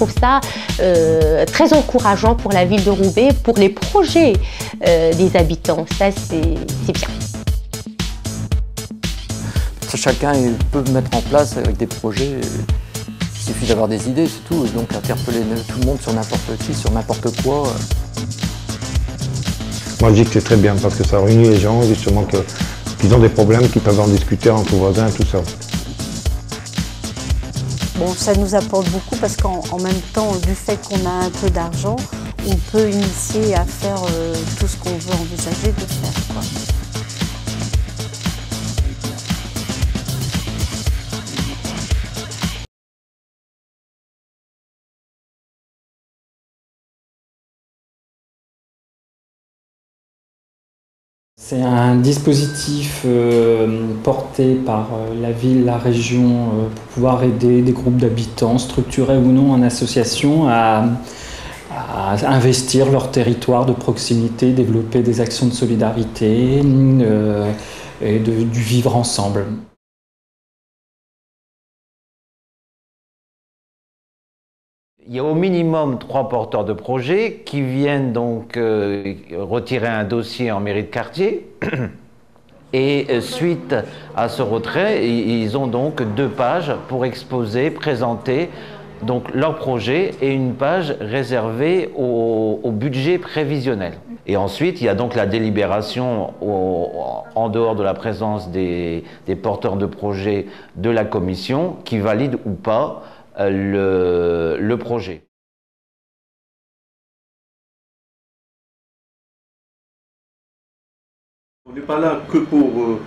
trouve ça très encourageant pour la ville de Roubaix, pour les projets des habitants. Ça, c'est bien. Chacun peut mettre en place avec des projets, il suffit d'avoir des idées, c'est tout. Et donc interpeller tout le monde sur n'importe qui, sur n'importe quoi. Moi je dis que c'est très bien parce que ça réunit les gens, justement qu'ils ont des problèmes, qu'ils peuvent en discuter entre voisins et tout ça. Bon, ça nous apporte beaucoup parce qu'en même temps, du fait qu'on a un peu d'argent, on peut initier à faire tout ce qu'on veut envisager de faire, quoi. C'est un dispositif porté par la ville, la région, pour pouvoir aider des groupes d'habitants, structurés ou non en association, à investir leur territoire de proximité, développer des actions de solidarité et du vivre ensemble. Il y a au minimum 3 porteurs de projets qui viennent donc retirer un dossier en mairie de quartier. Et suite à ce retrait, ils ont donc 2 pages pour exposer, présenter donc leur projet et une page réservée au budget prévisionnel. Et ensuite, il y a donc la délibération en dehors de la présence des porteurs de projets de la commission qui valide ou pas le projet. On n'est pas là que pour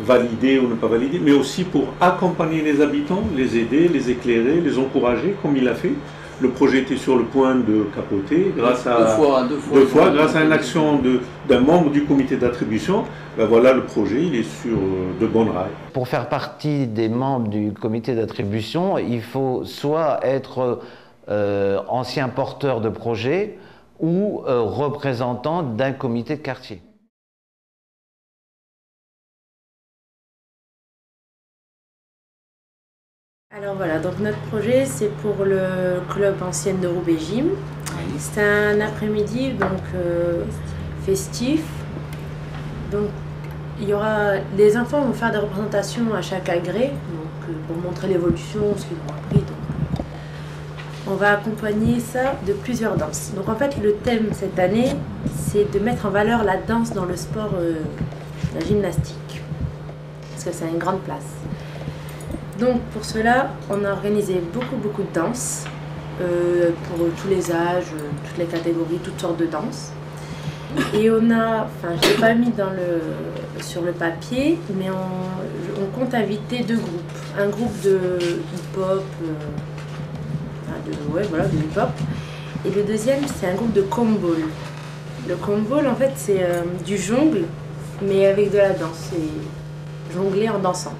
valider ou ne pas valider, mais aussi pour accompagner les habitants, les aider, les éclairer, les encourager, comme il a fait. Le projet était sur le point de capoter grâce à deux fois, grâce à une action d'un membre du comité d'attribution. Ben voilà, le projet, il est sur de bonnes rails. Pour faire partie des membres du comité d'attribution, il faut soit être ancien porteur de projet ou représentant d'un comité de quartier. Alors voilà, donc notre projet c'est pour le club ancienne de Roubaix Gym. C'est un après-midi donc festif. Donc il y aura, les enfants vont faire des représentations à chaque agrès, donc pour montrer l'évolution, ce qu'ils ont appris. Donc, on va accompagner ça de plusieurs danses. Donc en fait le thème cette année c'est de mettre en valeur la danse dans le sport, la gymnastique, parce que ça a une grande place. Donc pour cela, on a organisé beaucoup de danses pour tous les âges, toutes les catégories, toutes sortes de danses. Et on a, enfin je ne l'ai pas mis sur le papier, mais on compte inviter 2 groupes. Un groupe de hip-hop, de hip-hop, et le deuxième c'est un groupe de comball. Le comball en fait c'est du jongle, mais avec de la danse, c'est jongler en dansant.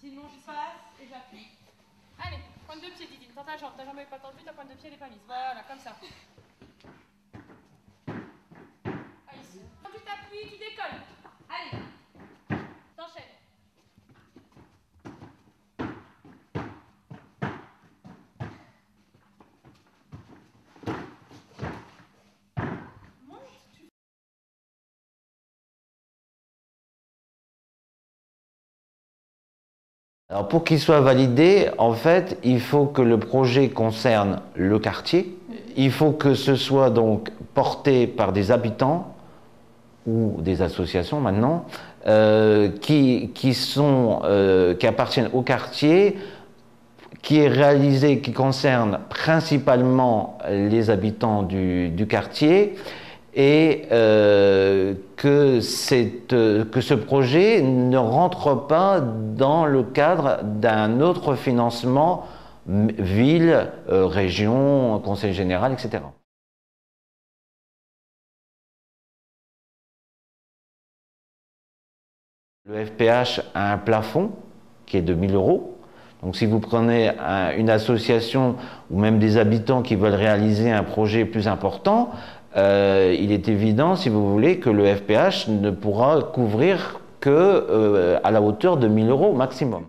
Sinon je passe et j'appuie. Allez, pointe de pied Didine, tends ta jambe n'est pas tendue, ta pointe de pied n'est pas mise. Voilà, comme ça. Ah, ici. Quand tu t'appuies, tu décolles. Allez, t'enchaînes. Alors pour qu'il soit validé, en fait, il faut que le projet concerne le quartier. Il faut que ce soit donc porté par des habitants ou des associations maintenant qui appartiennent au quartier, qui est réalisé, qui concerne principalement les habitants du quartier, et que ce projet ne rentre pas dans le cadre d'un autre financement, ville, région, conseil général, etc. Le FPH a un plafond qui est de 1 000 €. Donc si vous prenez une association ou même des habitants qui veulent réaliser un projet plus important, il est évident, si vous voulez, que le FPH ne pourra couvrir qu'à la hauteur de 1 000 € maximum.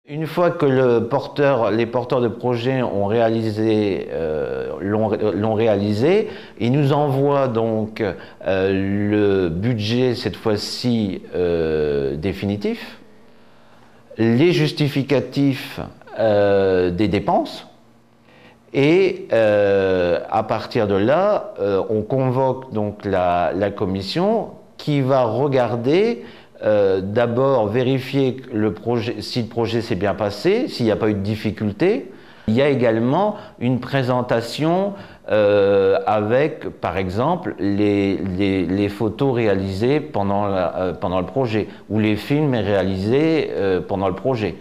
Une fois que les porteurs de projet l'ont réalisé, ils nous envoient donc le budget, cette fois-ci définitif, les justificatifs des dépenses, et à partir de là, on convoque donc la commission qui va regarder, d'abord vérifier si le projet s'est bien passé, s'il n'y a pas eu de difficulté. Il y a également une présentation avec, par exemple, les photos réalisées pendant le projet, ou les films réalisés pendant le projet.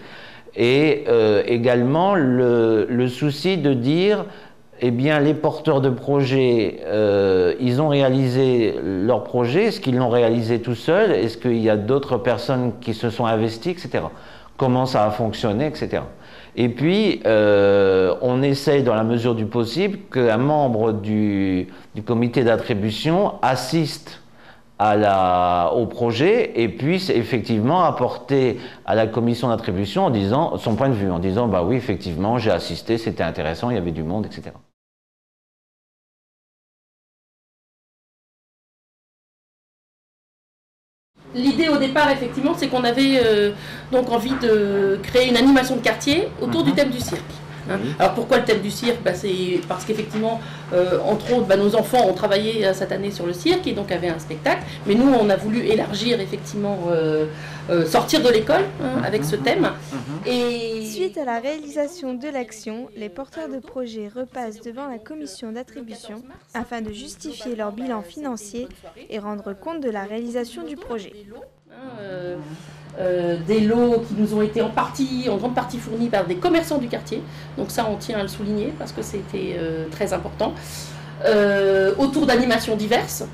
Et également le souci de dire, eh bien, les porteurs de projet, ils ont réalisé leur projet, est-ce qu'ils l'ont réalisé tout seuls, est-ce qu'il y a d'autres personnes qui se sont investies, etc. Comment ça a fonctionné, etc. Et puis, on essaye, dans la mesure du possible, qu'un membre du comité d'attribution assiste au projet et puisse effectivement apporter à la commission d'attribution en disant son point de vue, en disant bah oui, effectivement, j'ai assisté, c'était intéressant, il y avait du monde, etc. L'idée au départ, effectivement, c'est qu'on avait donc envie de créer une animation de quartier autour du thème du cirque. Hein. Alors pourquoi le thème du cirque? C'est parce qu'effectivement, entre autres, nos enfants ont travaillé cette année sur le cirque et donc avaient un spectacle. Mais nous, on a voulu élargir, effectivement, sortir de l'école avec ce thème. Et suite à la réalisation de l'action, les porteurs de projets repassent devant la commission d'attribution afin de justifier leur bilan financier et rendre compte de la réalisation du projet. Des lots qui nous ont été en grande partie fournis par des commerçants du quartier, donc ça on tient à le souligner parce que c'était très important. Autour d'animations diverses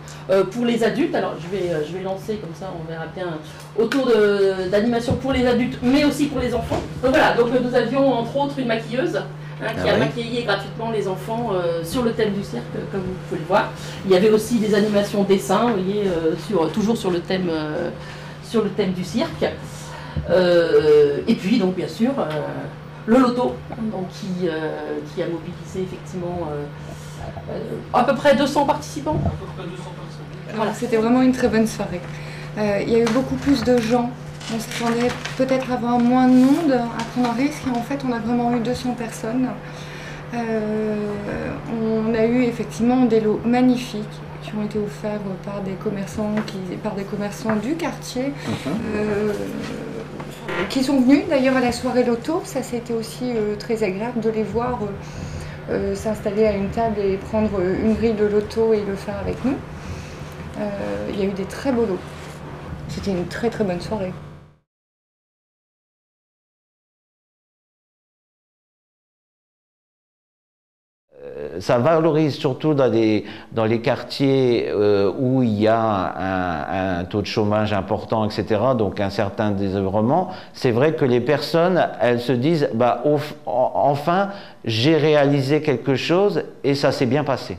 pour les adultes, alors je vais lancer comme ça on verra bien, autour d'animations pour les adultes mais aussi pour les enfants. Donc voilà, donc nous avions entre autres une maquilleuse qui a maquillé gratuitement les enfants sur le thème du cirque, comme vous pouvez le voir. Il y avait aussi des animations dessins, vous voyez, toujours sur le thème du cirque. Et puis donc bien sûr le loto donc, qui a mobilisé effectivement à peu près 200 participants. Voilà, c'était vraiment une très bonne soirée. Il y a eu beaucoup plus de gens. On s'attendait peut-être à avoir moins de monde, à prendre un risque, et en fait on a vraiment eu 200 personnes. On a eu effectivement des lots magnifiques qui ont été offerts par des commerçants, du quartier, qui sont venus d'ailleurs à la soirée loto. Ça c'était aussi très agréable de les voir s'installer à une table et prendre une grille de loto et le faire avec nous. Il y a eu des très beaux lots. C'était une très très bonne soirée. Ça valorise surtout dans les quartiers où il y a un taux de chômage important, etc., donc un certain désœuvrement. C'est vrai que les personnes, elles se disent bah, enfin, j'ai réalisé quelque chose et ça s'est bien passé.